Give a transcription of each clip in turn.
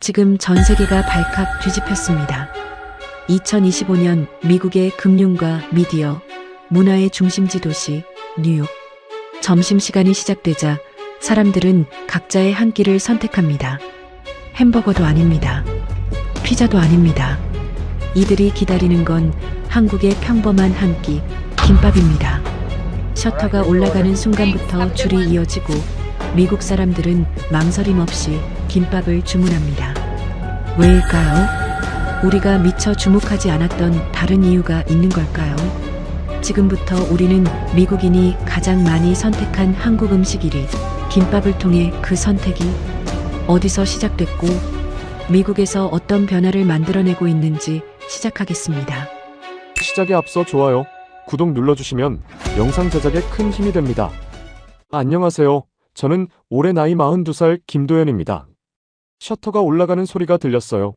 지금 전 세계가 발칵 뒤집혔습니다. 2025년 미국의 금융과 미디어, 문화의 중심지 도시 뉴욕. 점심시간이 시작되자 사람들은 각자의 한 끼를 선택합니다. 햄버거도 아닙니다. 피자도 아닙니다. 이들이 기다리는 건 한국의 평범한 한 끼, 김밥입니다. 셔터가 올라가는 순간부터 줄이 이어지고 미국 사람들은 망설임 없이 김밥을 주문합니다. 왜일까요? 우리가 미처 주목하지 않았던 다른 이유가 있는 걸까요? 지금부터 우리는 미국인이 가장 많이 선택한 한국 음식 1위, 김밥을 통해 그 선택이 어디서 시작됐고 미국에서 어떤 변화를 만들어내고 있는지 시작하겠습니다. 시작에 앞서 좋아요, 구독 눌러주시면 영상 제작에 큰 힘이 됩니다. 안녕하세요. 저는 올해 나이 42살 김도현입니다. 셔터가 올라가는 소리가 들렸어요.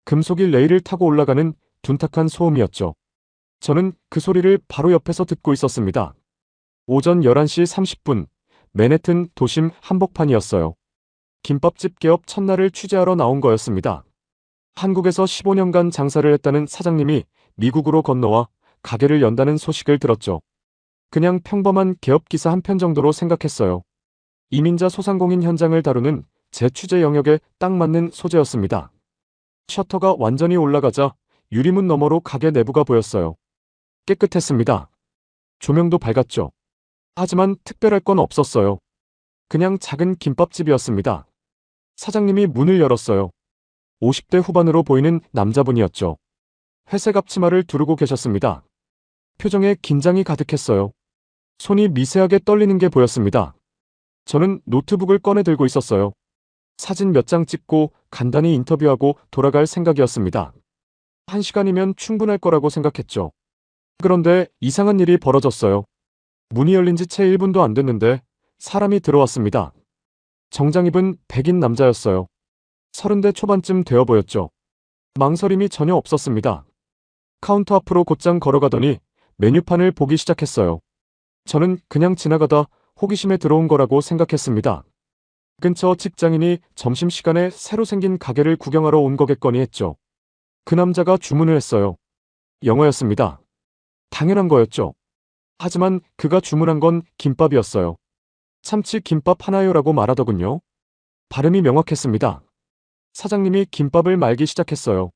금속이 레일을 타고 올라가는 둔탁한 소음이었죠. 저는 그 소리를 바로 옆에서 듣고 있었습니다. 오전 11시 30분, 맨해튼 도심 한복판이었어요. 김밥집 개업 첫날을 취재하러 나온 거였습니다. 한국에서 15년간 장사를 했다는 사장님이 미국으로 건너와 가게를 연다는 소식을 들었죠. 그냥 평범한 개업 기사 한 편 정도로 생각했어요. 이민자 소상공인 현장을 다루는 제 취재 영역에 딱 맞는 소재였습니다. 셔터가 완전히 올라가자 유리문 너머로 가게 내부가 보였어요. 깨끗했습니다. 조명도 밝았죠. 하지만 특별할 건 없었어요. 그냥 작은 김밥집이었습니다. 사장님이 문을 열었어요. 50대 후반으로 보이는 남자분이었죠. 회색 앞치마를 두르고 계셨습니다. 표정에 긴장이 가득했어요. 손이 미세하게 떨리는 게 보였습니다. 저는 노트북을 꺼내 들고 있었어요. 사진 몇 장 찍고 간단히 인터뷰하고 돌아갈 생각이었습니다. 1시간이면 충분할 거라고 생각했죠. 그런데 이상한 일이 벌어졌어요. 문이 열린 지 채 1분도 안 됐는데 사람이 들어왔습니다. 정장 입은 백인 남자였어요. 30대 초반쯤 되어 보였죠. 망설임이 전혀 없었습니다. 카운터 앞으로 곧장 걸어가더니 메뉴판을 보기 시작했어요. 저는 그냥 지나가다 호기심에 들어온 거라고 생각했습니다. 근처 직장인이 점심시간에 새로 생긴 가게를 구경하러 온 거겠거니 했죠. 그 남자가 주문을 했어요. 영어였습니다. 당연한 거였죠. 하지만 그가 주문한 건 김밥이었어요. 참치 김밥 하나요라고 말하더군요. 발음이 명확했습니다. 사장님이 김밥을 말기 시작했어요.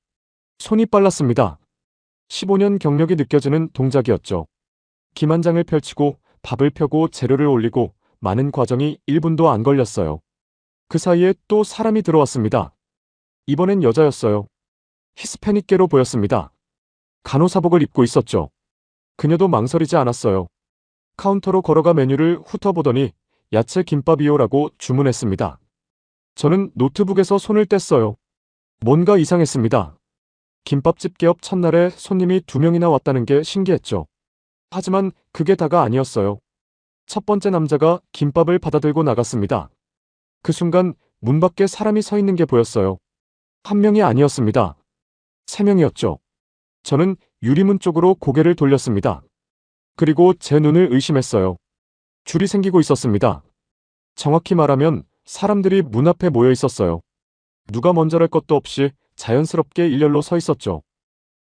손이 빨랐습니다. 15년 경력이 느껴지는 동작이었죠. 김 한 장을 펼치고 밥을 펴고 재료를 올리고 많은 과정이 1분도 안 걸렸어요. 그 사이에 또 사람이 들어왔습니다. 이번엔 여자였어요. 히스패닉계로 보였습니다. 간호사복을 입고 있었죠. 그녀도 망설이지 않았어요. 카운터로 걸어가 메뉴를 훑어보더니 야채 김밥이요라고 주문했습니다. 저는 노트북에서 손을 뗐어요. 뭔가 이상했습니다. 김밥집 개업 첫날에 손님이 2명이나 왔다는 게 신기했죠. 하지만 그게 다가 아니었어요. 첫 번째 남자가 김밥을 받아들고 나갔습니다. 그 순간 문 밖에 사람이 서 있는 게 보였어요. 1명이 아니었습니다. 3명이었죠. 저는 유리문 쪽으로 고개를 돌렸습니다. 그리고 제 눈을 의심했어요. 줄이 생기고 있었습니다. 정확히 말하면 사람들이 문 앞에 모여 있었어요. 누가 먼저랄 것도 없이 자연스럽게 일렬로 서 있었죠.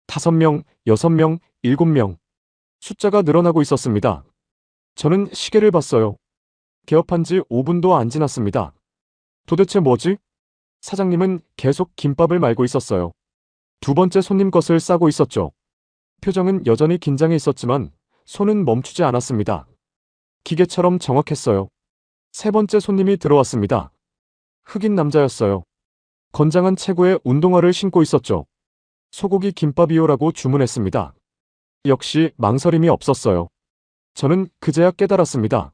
5명, 6명, 7명. 숫자가 늘어나고 있었습니다. 저는 시계를 봤어요. 개업한 지 5분도 안 지났습니다. 도대체 뭐지? 사장님은 계속 김밥을 말고 있었어요. 두 번째 손님 것을 싸고 있었죠. 표정은 여전히 긴장해 있었지만 손은 멈추지 않았습니다. 기계처럼 정확했어요. 세 번째 손님이 들어왔습니다. 흑인 남자였어요. 건장한 체구에 운동화를 신고 있었죠. 소고기 김밥이요라고 주문했습니다. 역시 망설임이 없었어요. 저는 그제야 깨달았습니다.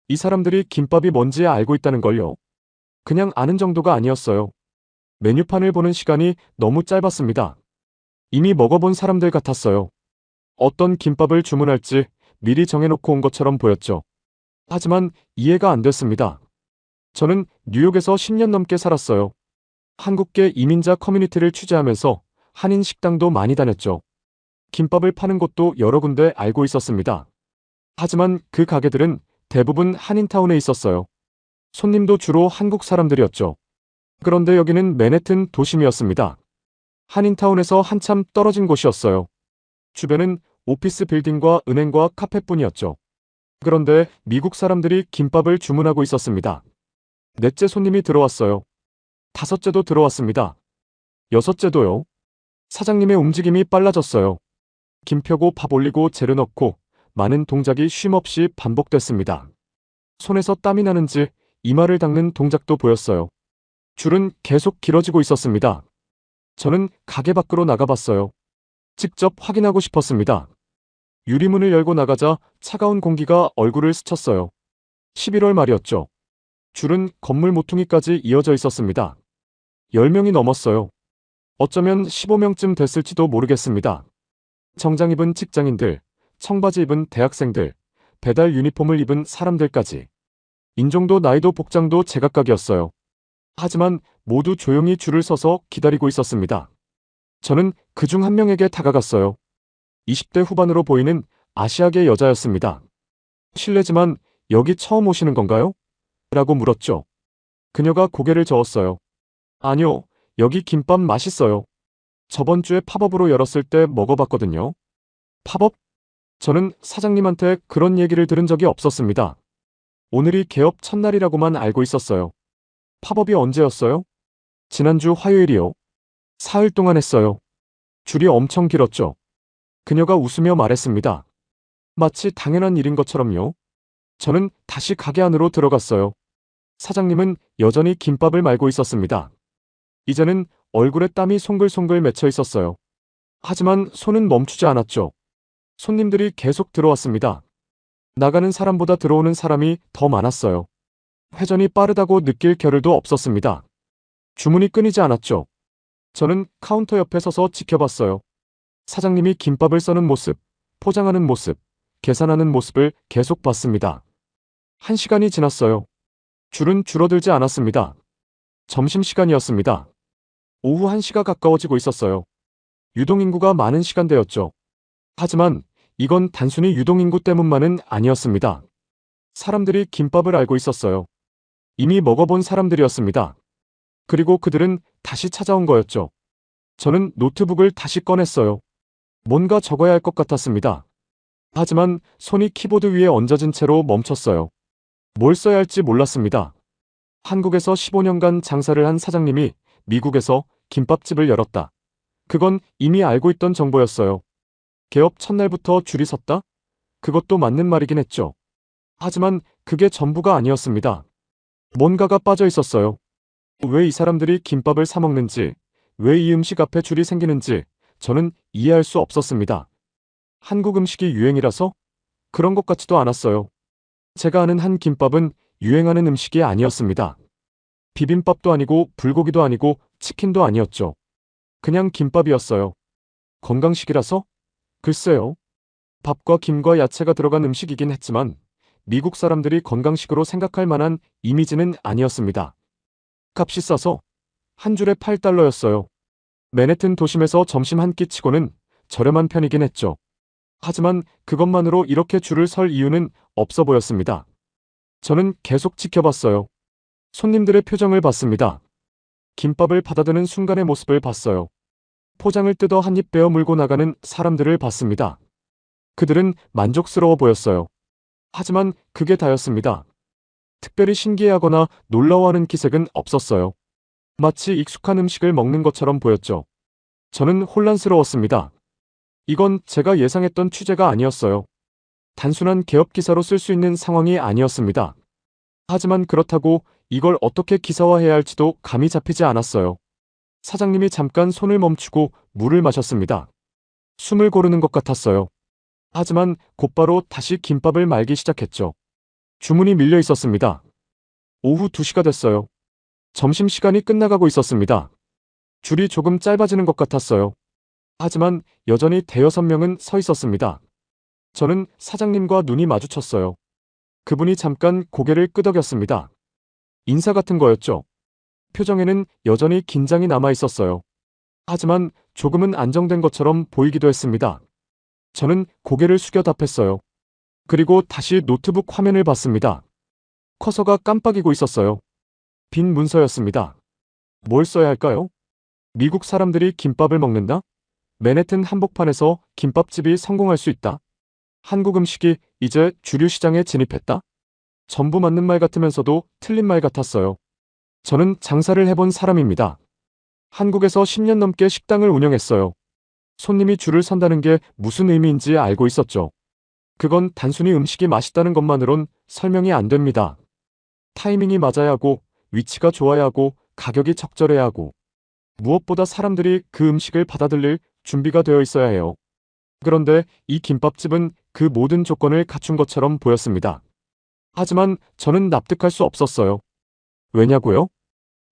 이 사람들이 김밥이 뭔지 알고 있다는 걸요. 그냥 아는 정도가 아니었어요. 메뉴판을 보는 시간이 너무 짧았습니다. 이미 먹어본 사람들 같았어요. 어떤 김밥을 주문할지 미리 정해놓고 온 것처럼 보였죠. 하지만 이해가 안 됐습니다. 저는 뉴욕에서 10년 넘게 살았어요. 한국계 이민자 커뮤니티를 취재하면서 한인 식당도 많이 다녔죠. 김밥을 파는 곳도 여러 군데 알고 있었습니다. 하지만 그 가게들은 대부분 한인타운에 있었어요. 손님도 주로 한국 사람들이었죠. 그런데 여기는 맨해튼 도심이었습니다. 한인타운에서 한참 떨어진 곳이었어요. 주변은 오피스 빌딩과 은행과 카페뿐이었죠. 그런데 미국 사람들이 김밥을 주문하고 있었습니다. 넷째 손님이 들어왔어요. 다섯째도 들어왔습니다. 여섯째도요. 사장님의 움직임이 빨라졌어요. 김 펴고 밥 올리고 재료 넣고 많은 동작이 쉼없이 반복됐습니다. 손에서 땀이 나는지 이마를 닦는 동작도 보였어요. 줄은 계속 길어지고 있었습니다. 저는 가게 밖으로 나가봤어요. 직접 확인하고 싶었습니다. 유리문을 열고 나가자 차가운 공기가 얼굴을 스쳤어요. 11월 말이었죠. 줄은 건물 모퉁이까지 이어져 있었습니다. 10명이 넘었어요. 어쩌면 15명쯤 됐을지도 모르겠습니다. 정장 입은 직장인들, 청바지 입은 대학생들, 배달 유니폼을 입은 사람들까지. 인종도 나이도 복장도 제각각이었어요. 하지만 모두 조용히 줄을 서서 기다리고 있었습니다. 저는 그중 한 명에게 다가갔어요. 20대 후반으로 보이는 아시아계 여자였습니다. 실례지만 여기 처음 오시는 건가요? 라고 물었죠. 그녀가 고개를 저었어요. 아니요, 여기 김밥 맛있어요. 저번 주에 팝업으로 열었을 때 먹어봤거든요. 팝업? 저는 사장님한테 그런 얘기를 들은 적이 없었습니다. 오늘이 개업 첫날이라고만 알고 있었어요. 팝업이 언제였어요? 지난주 화요일이요. 사흘 동안 했어요. 줄이 엄청 길었죠. 그녀가 웃으며 말했습니다. 마치 당연한 일인 것처럼요. 저는 다시 가게 안으로 들어갔어요. 사장님은 여전히 김밥을 말고 있었습니다. 이제는 얼굴에 땀이 송글송글 맺혀 있었어요. 하지만 손은 멈추지 않았죠. 손님들이 계속 들어왔습니다. 나가는 사람보다 들어오는 사람이 더 많았어요. 회전이 빠르다고 느낄 겨를도 없었습니다. 주문이 끊이지 않았죠. 저는 카운터 옆에 서서 지켜봤어요. 사장님이 김밥을 써는 모습, 포장하는 모습, 계산하는 모습을 계속 봤습니다. 1시간이 지났어요. 줄은 줄어들지 않았습니다. 점심시간이었습니다. 오후 1시가 가까워지고 있었어요. 유동인구가 많은 시간대였죠. 하지만 이건 단순히 유동인구 때문만은 아니었습니다. 사람들이 김밥을 알고 있었어요. 이미 먹어본 사람들이었습니다. 그리고 그들은 다시 찾아온 거였죠. 저는 노트북을 다시 꺼냈어요. 뭔가 적어야 할 것 같았습니다. 하지만 손이 키보드 위에 얹어진 채로 멈췄어요. 뭘 써야 할지 몰랐습니다. 한국에서 15년간 장사를 한 사장님이 미국에서 김밥집을 열었다. 그건 이미 알고 있던 정보였어요. 개업 첫날부터 줄이 섰다? 그것도 맞는 말이긴 했죠. 하지만 그게 전부가 아니었습니다. 뭔가가 빠져 있었어요. 왜 이 사람들이 김밥을 사 먹는지, 왜 이 음식 앞에 줄이 생기는지 저는 이해할 수 없었습니다. 한국 음식이 유행이라서? 그런 것 같지도 않았어요. 제가 아는 한 김밥은 유행하는 음식이 아니었습니다. 비빔밥도 아니고 불고기도 아니고 치킨도 아니었죠. 그냥 김밥이었어요. 건강식이라서? 글쎄요. 밥과 김과 야채가 들어간 음식이긴 했지만 미국 사람들이 건강식으로 생각할 만한 이미지는 아니었습니다. 값이 싸서 한 줄에 $8였어요. 맨해튼 도심에서 점심 한 끼 치고는 저렴한 편이긴 했죠. 하지만 그것만으로 이렇게 줄을 설 이유는 없어 보였습니다. 저는 계속 지켜봤어요. 손님들의 표정을 봤습니다. 김밥을 받아드는 순간의 모습을 봤어요. 포장을 뜯어 한 입 베어 물고 나가는 사람들을 봤습니다. 그들은 만족스러워 보였어요. 하지만 그게 다였습니다. 특별히 신기해하거나 놀라워하는 기색은 없었어요. 마치 익숙한 음식을 먹는 것처럼 보였죠. 저는 혼란스러웠습니다. 이건 제가 예상했던 취재가 아니었어요. 단순한 개업 기사로 쓸 수 있는 상황이 아니었습니다. 하지만 그렇다고 이걸 어떻게 기사화해야 할지도 감이 잡히지 않았어요. 사장님이 잠깐 손을 멈추고 물을 마셨습니다. 숨을 고르는 것 같았어요. 하지만 곧바로 다시 김밥을 말기 시작했죠. 주문이 밀려 있었습니다. 오후 2시가 됐어요. 점심시간이 끝나가고 있었습니다. 줄이 조금 짧아지는 것 같았어요. 하지만 여전히 대여섯 명은 서 있었습니다. 저는 사장님과 눈이 마주쳤어요. 그분이 잠깐 고개를 끄덕였습니다. 인사 같은 거였죠. 표정에는 여전히 긴장이 남아 있었어요. 하지만 조금은 안정된 것처럼 보이기도 했습니다. 저는 고개를 숙여 답했어요. 그리고 다시 노트북 화면을 봤습니다. 커서가 깜빡이고 있었어요. 빈 문서였습니다. 뭘 써야 할까요? 미국 사람들이 김밥을 먹는다? 맨해튼 한복판에서 김밥집이 성공할 수 있다? 한국 음식이 이제 주류 시장에 진입했다? 전부 맞는 말 같으면서도 틀린 말 같았어요. 저는 장사를 해본 사람입니다. 한국에서 10년 넘게 식당을 운영했어요. 손님이 줄을 선다는 게 무슨 의미인지 알고 있었죠. 그건 단순히 음식이 맛있다는 것만으론 설명이 안 됩니다. 타이밍이 맞아야 하고, 위치가 좋아야 하고, 가격이 적절해야 하고, 무엇보다 사람들이 그 음식을 받아들일 준비가 되어 있어야 해요. 그런데 이 김밥집은 그 모든 조건을 갖춘 것처럼 보였습니다. 하지만 저는 납득할 수 없었어요. 왜냐고요?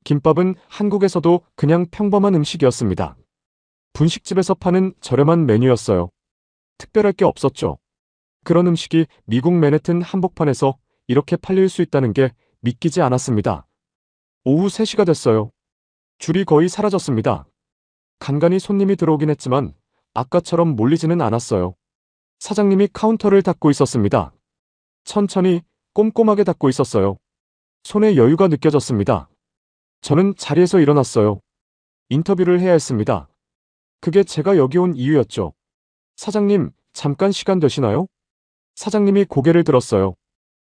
김밥은 한국에서도 그냥 평범한 음식이었습니다. 분식집에서 파는 저렴한 메뉴였어요. 특별할 게 없었죠. 그런 음식이 미국 맨해튼 한복판에서 이렇게 팔릴 수 있다는 게 믿기지 않았습니다. 오후 3시가 됐어요. 줄이 거의 사라졌습니다. 간간히 손님이 들어오긴 했지만 아까처럼 몰리지는 않았어요. 사장님이 카운터를 닫고 있었습니다. 천천히 꼼꼼하게 닫고 있었어요. 손에 여유가 느껴졌습니다. 저는 자리에서 일어났어요. 인터뷰를 해야 했습니다. 그게 제가 여기 온 이유였죠. 사장님, 잠깐 시간 되시나요? 사장님이 고개를 들었어요.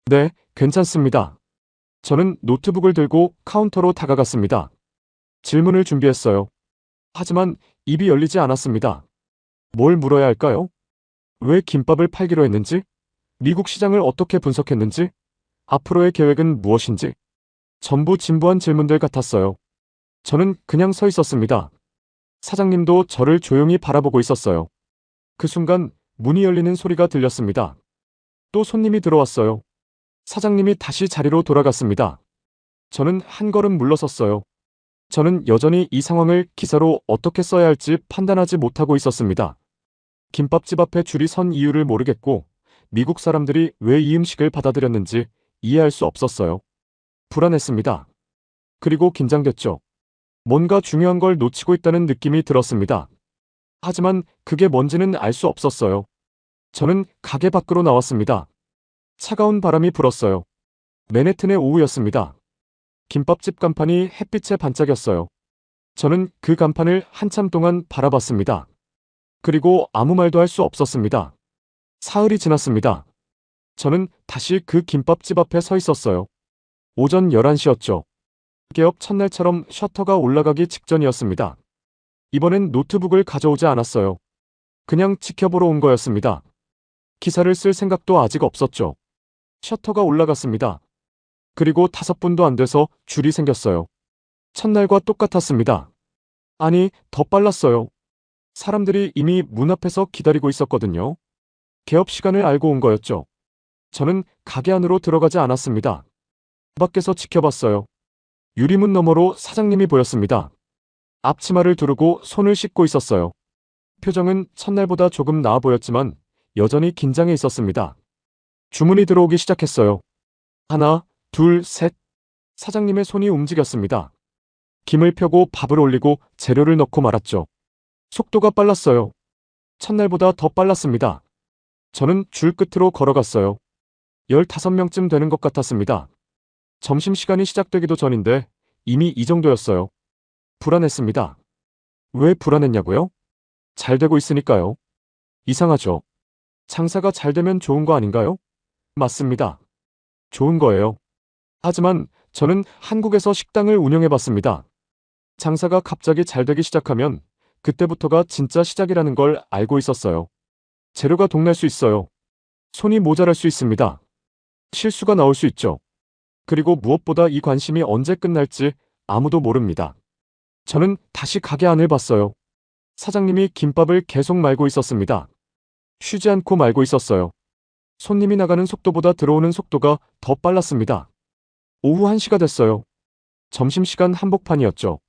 네, 괜찮습니다. 저는 노트북을 들고 카운터로 다가갔습니다. 질문을 준비했어요. 하지만 입이 열리지 않았습니다. 뭘 물어야 할까요? 왜 김밥을 팔기로 했는지? 미국 시장을 어떻게 분석했는지? 앞으로의 계획은 무엇인지? 전부 진부한 질문들 같았어요. 저는 그냥 서 있었습니다. 사장님도 저를 조용히 바라보고 있었어요. 그 순간 문이 열리는 소리가 들렸습니다. 또 손님이 들어왔어요. 사장님이 다시 자리로 돌아갔습니다. 저는 한 걸음 물러섰어요. 저는 여전히 이 상황을 기사로 어떻게 써야 할지 판단하지 못하고 있었습니다. 김밥집 앞에 줄이 선 이유를 모르겠고, 미국 사람들이 왜 이 음식을 받아들였는지 이해할 수 없었어요. 불안했습니다. 그리고 긴장됐죠. 뭔가 중요한 걸 놓치고 있다는 느낌이 들었습니다. 하지만 그게 뭔지는 알 수 없었어요. 저는 가게 밖으로 나왔습니다. 차가운 바람이 불었어요. 맨해튼의 오후였습니다. 김밥집 간판이 햇빛에 반짝였어요. 저는 그 간판을 한참 동안 바라봤습니다. 그리고 아무 말도 할 수 없었습니다. 사흘이 지났습니다. 저는 다시 그 김밥집 앞에 서 있었어요. 오전 11시였죠. 개업 첫날처럼 셔터가 올라가기 직전이었습니다. 이번엔 노트북을 가져오지 않았어요. 그냥 지켜보러 온 거였습니다. 기사를 쓸 생각도 아직 없었죠. 셔터가 올라갔습니다. 그리고 5분도 안 돼서 줄이 생겼어요. 첫날과 똑같았습니다. 아니, 더 빨랐어요. 사람들이 이미 문 앞에서 기다리고 있었거든요. 개업 시간을 알고 온 거였죠. 저는 가게 안으로 들어가지 않았습니다. 밖에서 지켜봤어요. 유리문 너머로 사장님이 보였습니다. 앞치마를 두르고 손을 씻고 있었어요. 표정은 첫날보다 조금 나아 보였지만 여전히 긴장해 있었습니다. 주문이 들어오기 시작했어요. 하나, 둘, 셋. 사장님의 손이 움직였습니다. 김을 펴고 밥을 올리고 재료를 넣고 말았죠. 속도가 빨랐어요. 첫날보다 더 빨랐습니다. 저는 줄 끝으로 걸어갔어요. 15명쯤 되는 것 같았습니다. 점심시간이 시작되기도 전인데 이미 이 정도였어요. 불안했습니다. 왜 불안했냐고요? 잘 되고 있으니까요. 이상하죠. 장사가 잘 되면 좋은 거 아닌가요? 맞습니다. 좋은 거예요. 하지만 저는 한국에서 식당을 운영해봤습니다. 장사가 갑자기 잘 되기 시작하면 그때부터가 진짜 시작이라는 걸 알고 있었어요. 재료가 동날 수 있어요. 손이 모자랄 수 있습니다. 실수가 나올 수 있죠. 그리고 무엇보다 이 관심이 언제 끝날지 아무도 모릅니다. 저는 다시 가게 안을 봤어요. 사장님이 김밥을 계속 말고 있었습니다. 쉬지 않고 말고 있었어요. 손님이 나가는 속도보다 들어오는 속도가 더 빨랐습니다. 오후 1시가 됐어요. 점심시간 한복판이었죠.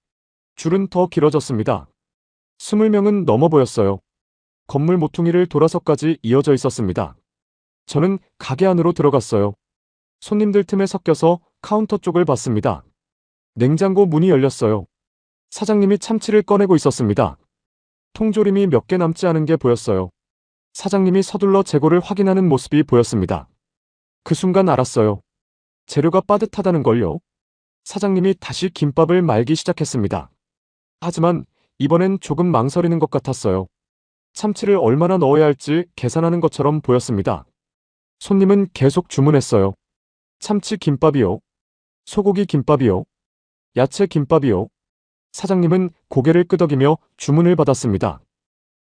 줄은 더 길어졌습니다. 20명은 넘어 보였어요. 건물 모퉁이를 돌아서까지 이어져 있었습니다. 저는 가게 안으로 들어갔어요. 손님들 틈에 섞여서 카운터 쪽을 봤습니다. 냉장고 문이 열렸어요. 사장님이 참치를 꺼내고 있었습니다. 통조림이 몇 개 남지 않은 게 보였어요. 사장님이 서둘러 재고를 확인하는 모습이 보였습니다. 그 순간 알았어요. 재료가 빠듯하다는 걸요. 사장님이 다시 김밥을 말기 시작했습니다. 하지만 이번엔 조금 망설이는 것 같았어요. 참치를 얼마나 넣어야 할지 계산하는 것처럼 보였습니다. 손님은 계속 주문했어요. 참치 김밥이요. 소고기 김밥이요. 야채 김밥이요. 사장님은 고개를 끄덕이며 주문을 받았습니다.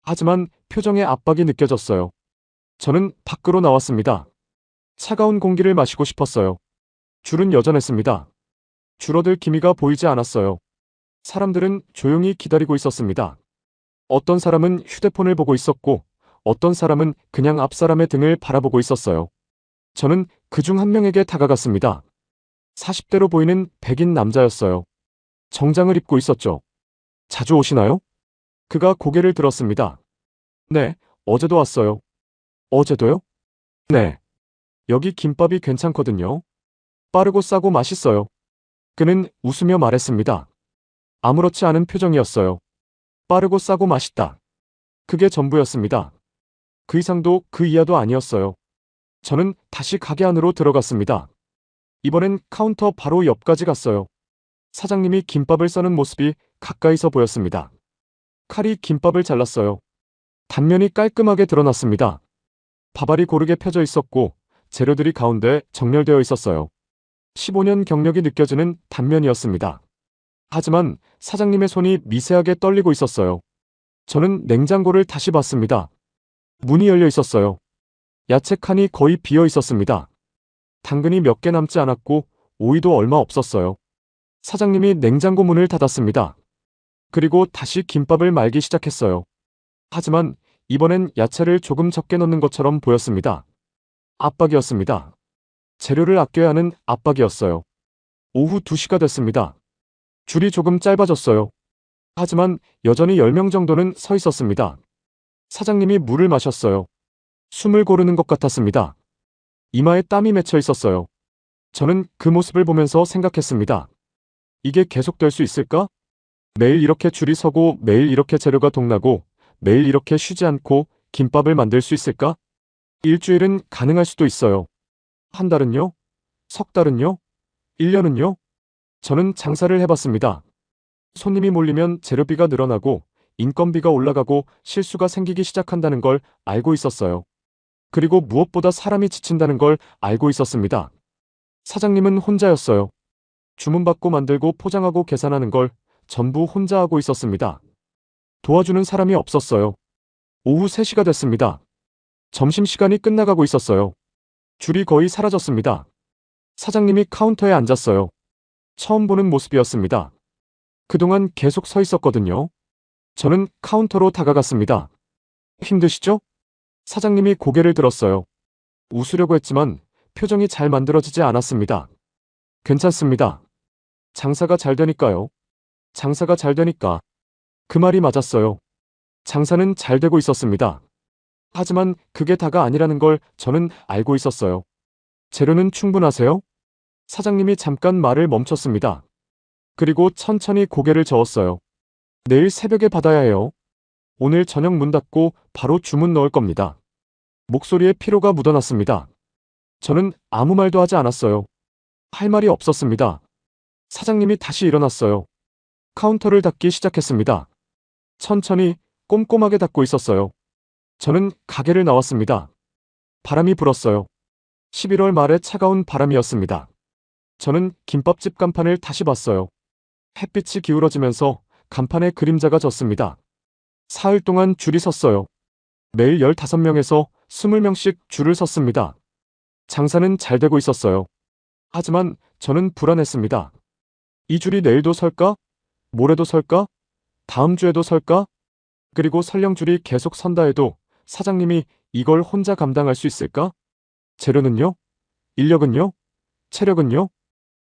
하지만 표정에 압박이 느껴졌어요. 저는 밖으로 나왔습니다. 차가운 공기를 마시고 싶었어요. 줄은 여전했습니다. 줄어들 기미가 보이지 않았어요. 사람들은 조용히 기다리고 있었습니다. 어떤 사람은 휴대폰을 보고 있었고, 어떤 사람은 그냥 앞 사람의 등을 바라보고 있었어요. 저는 그중 한 명에게 다가갔습니다. 40대로 보이는 백인 남자였어요. 정장을 입고 있었죠. 자주 오시나요? 그가 고개를 들었습니다. 네, 어제도 왔어요. 어제도요? 네. 여기 김밥이 괜찮거든요. 빠르고 싸고 맛있어요. 그는 웃으며 말했습니다. 아무렇지 않은 표정이었어요. 빠르고 싸고 맛있다. 그게 전부였습니다. 그 이상도 그 이하도 아니었어요. 저는 다시 가게 안으로 들어갔습니다. 이번엔 카운터 바로 옆까지 갔어요. 사장님이 김밥을 써는 모습이 가까이서 보였습니다. 칼이 김밥을 잘랐어요. 단면이 깔끔하게 드러났습니다. 밥알이 고르게 펴져 있었고 재료들이 가운데 정렬되어 있었어요. 15년 경력이 느껴지는 단면이었습니다. 하지만 사장님의 손이 미세하게 떨리고 있었어요. 저는 냉장고를 다시 봤습니다. 문이 열려 있었어요. 야채 칸이 거의 비어 있었습니다. 당근이 몇 개 남지 않았고 오이도 얼마 없었어요. 사장님이 냉장고 문을 닫았습니다. 그리고 다시 김밥을 말기 시작했어요. 하지만 이번엔 야채를 조금 적게 넣는 것처럼 보였습니다. 압박이었습니다. 재료를 아껴야 하는 압박이었어요. 오후 2시가 됐습니다. 줄이 조금 짧아졌어요. 하지만 여전히 10명 정도는 서 있었습니다. 사장님이 물을 마셨어요. 숨을 고르는 것 같았습니다. 이마에 땀이 맺혀 있었어요. 저는 그 모습을 보면서 생각했습니다. 이게 계속될 수 있을까? 매일 이렇게 줄이 서고 매일 이렇게 재료가 동나고 매일 이렇게 쉬지 않고 김밥을 만들 수 있을까? 일주일은 가능할 수도 있어요. 한 달은요? 석 달은요? 1년은요? 저는 장사를 해봤습니다. 손님이 몰리면 재료비가 늘어나고 인건비가 올라가고 실수가 생기기 시작한다는 걸 알고 있었어요. 그리고 무엇보다 사람이 지친다는 걸 알고 있었습니다. 사장님은 혼자였어요. 주문받고 만들고 포장하고 계산하는 걸 전부 혼자 하고 있었습니다. 도와주는 사람이 없었어요. 오후 3시가 됐습니다. 점심시간이 끝나가고 있었어요. 줄이 거의 사라졌습니다. 사장님이 카운터에 앉았어요. 처음 보는 모습이었습니다. 그동안 계속 서 있었거든요. 저는 카운터로 다가갔습니다. 힘드시죠? 사장님이 고개를 들었어요. 웃으려고 했지만 표정이 잘 만들어지지 않았습니다. 괜찮습니다. 장사가 잘 되니까요. 장사가 잘 되니까. 그 말이 맞았어요. 장사는 잘 되고 있었습니다. 하지만 그게 다가 아니라는 걸 저는 알고 있었어요. 재료는 충분하세요? 사장님이 잠깐 말을 멈췄습니다. 그리고 천천히 고개를 저었어요. 내일 새벽에 받아야 해요. 오늘 저녁 문 닫고 바로 주문 넣을 겁니다. 목소리에 피로가 묻어났습니다. 저는 아무 말도 하지 않았어요. 할 말이 없었습니다. 사장님이 다시 일어났어요. 카운터를 닫기 시작했습니다. 천천히 꼼꼼하게 닫고 있었어요. 저는 가게를 나왔습니다. 바람이 불었어요. 11월 말의 차가운 바람이었습니다. 저는 김밥집 간판을 다시 봤어요. 햇빛이 기울어지면서 간판에 그림자가 졌습니다. 사흘 동안 줄이 섰어요. 매일 15명에서 20명씩 줄을 섰습니다. 장사는 잘 되고 있었어요. 하지만 저는 불안했습니다. 이 줄이 내일도 설까? 모레도 설까? 다음 주에도 설까? 그리고 설령 줄이 계속 선다 해도 사장님이 이걸 혼자 감당할 수 있을까? 재료는요? 인력은요? 체력은요?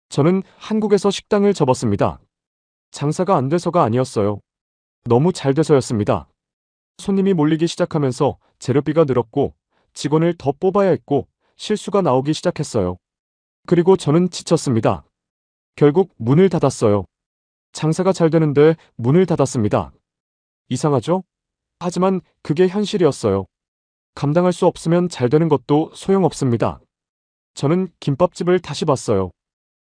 저는 한국에서 식당을 접었습니다. 장사가 안 돼서가 아니었어요. 너무 잘 돼서였습니다. 손님이 몰리기 시작하면서 재료비가 늘었고 직원을 더 뽑아야 했고 실수가 나오기 시작했어요. 그리고 저는 지쳤습니다. 결국 문을 닫았어요. 장사가 잘 되는데 문을 닫았습니다. 이상하죠? 하지만 그게 현실이었어요. 감당할 수 없으면 잘 되는 것도 소용없습니다. 저는 김밥집을 다시 봤어요.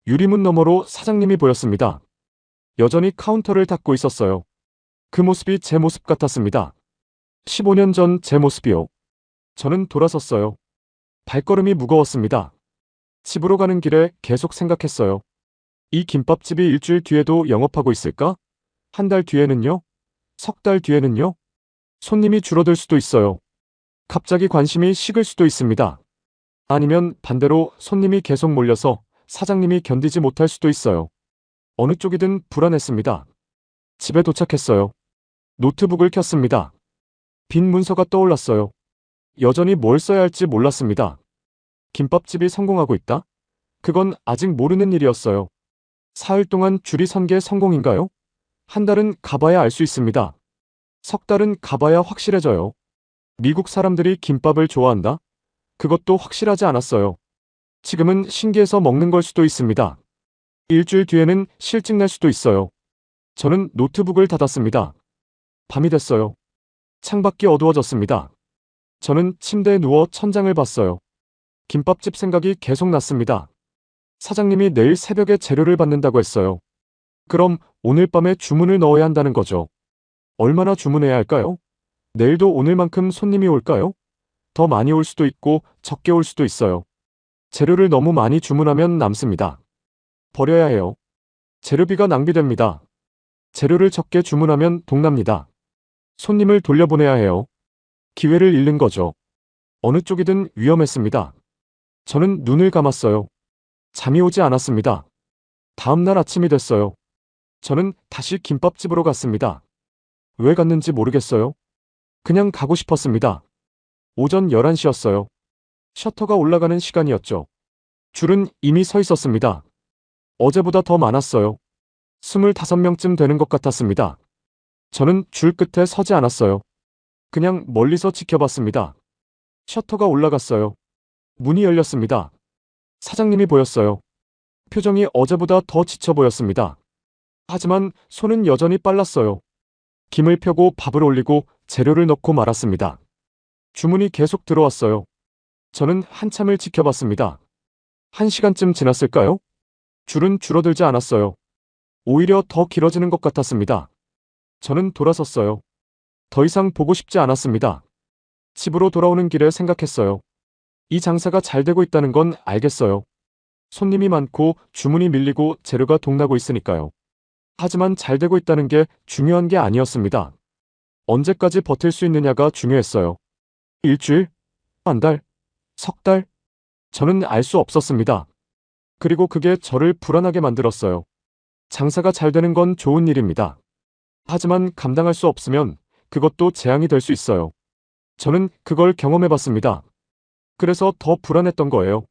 유리문 너머로 사장님이 보였습니다. 여전히 카운터를 닦고 있었어요. 그 모습이 제 모습 같았습니다. 15년 전 제 모습이요. 저는 돌아섰어요. 발걸음이 무거웠습니다. 집으로 가는 길에 계속 생각했어요. 이 김밥집이 일주일 뒤에도 영업하고 있을까? 한 달 뒤에는요? 석 달 뒤에는요? 손님이 줄어들 수도 있어요. 갑자기 관심이 식을 수도 있습니다. 아니면 반대로 손님이 계속 몰려서 사장님이 견디지 못할 수도 있어요. 어느 쪽이든 불안했습니다. 집에 도착했어요. 노트북을 켰습니다. 빈 문서가 떠올랐어요. 여전히 뭘 써야 할지 몰랐습니다. 김밥집이 성공하고 있다? 그건 아직 모르는 일이었어요. 사흘 동안 줄이 선 게 성공인가요? 한 달은 가봐야 알 수 있습니다. 석 달은 가봐야 확실해져요. 미국 사람들이 김밥을 좋아한다? 그것도 확실하지 않았어요. 지금은 신기해서 먹는 걸 수도 있습니다. 일주일 뒤에는 실증 날 수도 있어요. 저는 노트북을 닫았습니다. 밤이 됐어요. 창밖이 어두워졌습니다. 저는 침대에 누워 천장을 봤어요. 김밥집 생각이 계속 났습니다. 사장님이 내일 새벽에 재료를 받는다고 했어요. 그럼 오늘 밤에 주문을 넣어야 한다는 거죠. 얼마나 주문해야 할까요? 내일도 오늘만큼 손님이 올까요? 더 많이 올 수도 있고 적게 올 수도 있어요. 재료를 너무 많이 주문하면 남습니다. 버려야 해요. 재료비가 낭비됩니다. 재료를 적게 주문하면 동납니다. 손님을 돌려보내야 해요. 기회를 잃는 거죠. 어느 쪽이든 위험했습니다. 저는 눈을 감았어요. 잠이 오지 않았습니다. 다음 날 아침이 됐어요. 저는 다시 김밥집으로 갔습니다. 왜 갔는지 모르겠어요. 그냥 가고 싶었습니다. 오전 11시였어요. 셔터가 올라가는 시간이었죠. 줄은 이미 서 있었습니다. 어제보다 더 많았어요. 25명쯤 되는 것 같았습니다. 저는 줄 끝에 서지 않았어요. 그냥 멀리서 지켜봤습니다. 셔터가 올라갔어요. 문이 열렸습니다. 사장님이 보였어요. 표정이 어제보다 더 지쳐 보였습니다. 하지만 손은 여전히 빨랐어요. 김을 펴고 밥을 올리고 재료를 넣고 말았습니다. 주문이 계속 들어왔어요. 저는 한참을 지켜봤습니다. 1시간쯤 지났을까요? 줄은 줄어들지 않았어요. 오히려 더 길어지는 것 같았습니다. 저는 돌아섰어요. 더 이상 보고 싶지 않았습니다. 집으로 돌아오는 길에 생각했어요. 이 장사가 잘 되고 있다는 건 알겠어요. 손님이 많고 주문이 밀리고 재료가 동나고 있으니까요. 하지만 잘 되고 있다는 게 중요한 게 아니었습니다. 언제까지 버틸 수 있느냐가 중요했어요. 일주일? 한 달? 석 달? 저는 알 수 없었습니다. 그리고 그게 저를 불안하게 만들었어요. 장사가 잘 되는 건 좋은 일입니다. 하지만 감당할 수 없으면 그것도 재앙이 될 수 있어요. 저는 그걸 경험해봤습니다. 그래서 더 불안했던 거예요.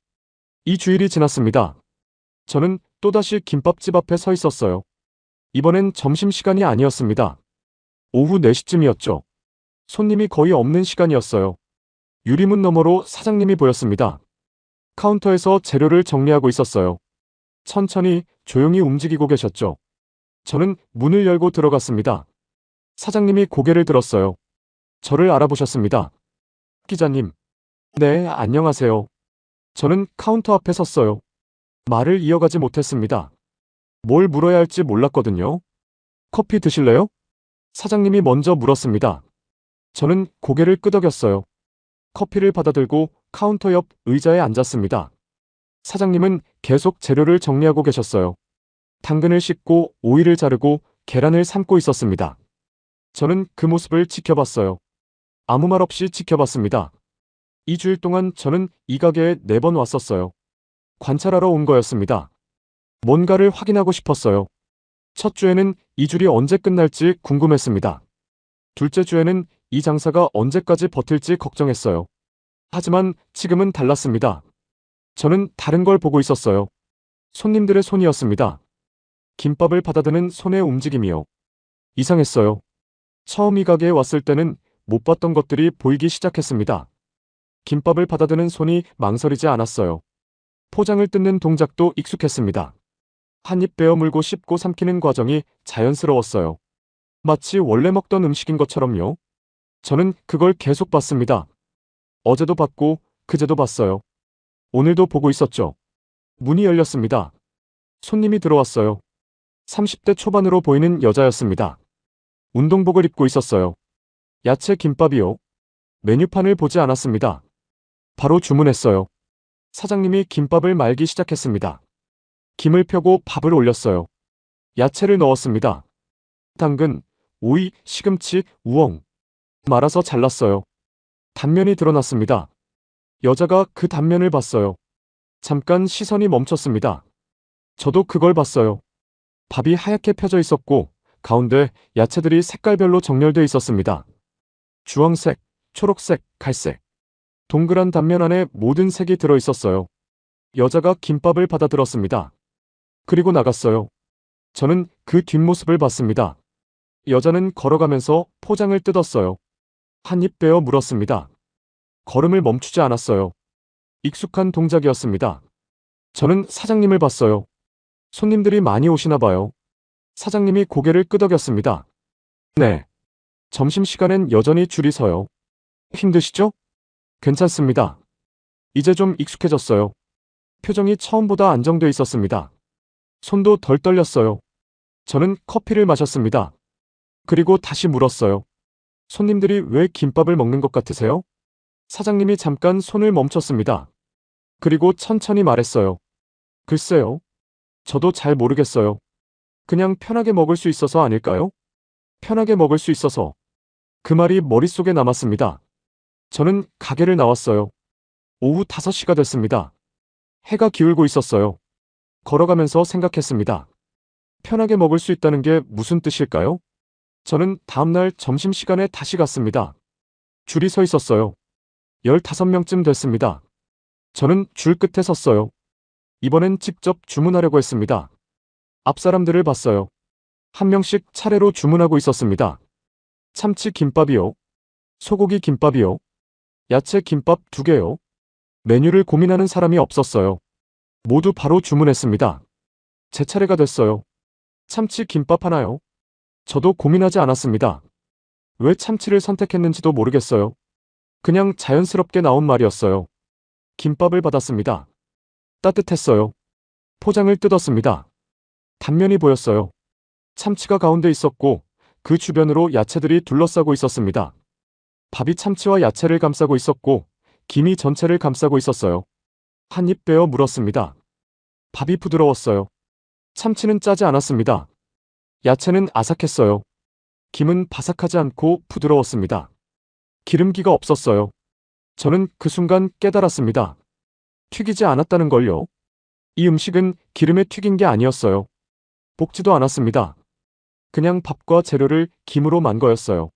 이 주일이 지났습니다. 저는 또다시 김밥집 앞에 서 있었어요. 이번엔 점심시간이 아니었습니다. 오후 4시쯤이었죠. 손님이 거의 없는 시간이었어요. 유리문 너머로 사장님이 보였습니다. 카운터에서 재료를 정리하고 있었어요. 천천히 조용히 움직이고 계셨죠. 저는 문을 열고 들어갔습니다. 사장님이 고개를 들었어요. 저를 알아보셨습니다. 기자님. 네, 안녕하세요. 저는 카운터 앞에 섰어요. 말을 이어가지 못했습니다. 뭘 물어야 할지 몰랐거든요. 커피 드실래요? 사장님이 먼저 물었습니다. 저는 고개를 끄덕였어요. 커피를 받아들고 카운터 옆 의자에 앉았습니다. 사장님은 계속 재료를 정리하고 계셨어요. 당근을 씻고 오이를 자르고 계란을 삶고 있었습니다. 저는 그 모습을 지켜봤어요. 아무 말 없이 지켜봤습니다. 2주일 동안 저는 이 가게에 4번 왔었어요. 관찰하러 온 거였습니다. 뭔가를 확인하고 싶었어요. 첫 주에는 이 줄이 언제 끝날지 궁금했습니다. 둘째 주에는 이 장사가 언제까지 버틸지 걱정했어요. 하지만 지금은 달랐습니다. 저는 다른 걸 보고 있었어요. 손님들의 손이었습니다. 김밥을 받아드는 손의 움직임이요. 이상했어요. 처음 이 가게에 왔을 때는 못 봤던 것들이 보이기 시작했습니다. 김밥을 받아드는 손이 망설이지 않았어요. 포장을 뜯는 동작도 익숙했습니다. 한 입 베어 물고 씹고 삼키는 과정이 자연스러웠어요. 마치 원래 먹던 음식인 것처럼요. 저는 그걸 계속 봤습니다. 어제도 봤고 그제도 봤어요. 오늘도 보고 있었죠. 문이 열렸습니다. 손님이 들어왔어요. 30대 초반으로 보이는 여자였습니다. 운동복을 입고 있었어요. 야채 김밥이요. 메뉴판을 보지 않았습니다. 바로 주문했어요. 사장님이 김밥을 말기 시작했습니다. 김을 펴고 밥을 올렸어요. 야채를 넣었습니다. 당근, 오이, 시금치, 우엉. 말아서 잘랐어요. 단면이 드러났습니다. 여자가 그 단면을 봤어요. 잠깐 시선이 멈췄습니다. 저도 그걸 봤어요. 밥이 하얗게 펴져 있었고 가운데 야채들이 색깔별로 정렬되어 있었습니다. 주황색, 초록색, 갈색. 동그란 단면 안에 모든 색이 들어 있었어요. 여자가 김밥을 받아들었습니다. 그리고 나갔어요. 저는 그 뒷모습을 봤습니다. 여자는 걸어가면서 포장을 뜯었어요. 한 입 베어 물었습니다. 걸음을 멈추지 않았어요. 익숙한 동작이었습니다. 저는 사장님을 봤어요. 손님들이 많이 오시나 봐요. 사장님이 고개를 끄덕였습니다. 네. 점심시간엔 여전히 줄이 서요. 힘드시죠? 괜찮습니다. 이제 좀 익숙해졌어요. 표정이 처음보다 안정돼 있었습니다. 손도 덜 떨렸어요. 저는 커피를 마셨습니다. 그리고 다시 물었어요. 손님들이 왜 김밥을 먹는 것 같으세요? 사장님이 잠깐 손을 멈췄습니다. 그리고 천천히 말했어요. 글쎄요. 저도 잘 모르겠어요. 그냥 편하게 먹을 수 있어서 아닐까요? 편하게 먹을 수 있어서. 그 말이 머릿속에 남았습니다. 저는 가게를 나왔어요. 오후 5시가 됐습니다. 해가 기울고 있었어요. 걸어가면서 생각했습니다. 편하게 먹을 수 있다는 게 무슨 뜻일까요? 저는 다음날 점심시간에 다시 갔습니다. 줄이 서 있었어요. 15명쯤 됐습니다. 저는 줄 끝에 섰어요. 이번엔 직접 주문하려고 했습니다. 앞 사람들을 봤어요. 한 명씩 차례로 주문하고 있었습니다. 참치 김밥이요. 소고기 김밥이요. 야채 김밥 2개요. 메뉴를 고민하는 사람이 없었어요. 모두 바로 주문했습니다. 제 차례가 됐어요. 참치 김밥 하나요? 저도 고민하지 않았습니다. 왜 참치를 선택했는지도 모르겠어요. 그냥 자연스럽게 나온 말이었어요. 김밥을 받았습니다. 따뜻했어요. 포장을 뜯었습니다. 단면이 보였어요. 참치가 가운데 있었고 그 주변으로 야채들이 둘러싸고 있었습니다. 밥이 참치와 야채를 감싸고 있었고 김이 전체를 감싸고 있었어요. 한 입 베어 물었습니다. 밥이 부드러웠어요. 참치는 짜지 않았습니다. 야채는 아삭했어요. 김은 바삭하지 않고 부드러웠습니다. 기름기가 없었어요. 저는 그 순간 깨달았습니다. 튀기지 않았다는 걸요. 이 음식은 기름에 튀긴 게 아니었어요. 볶지도 않았습니다. 그냥 밥과 재료를 김으로 만 거였어요.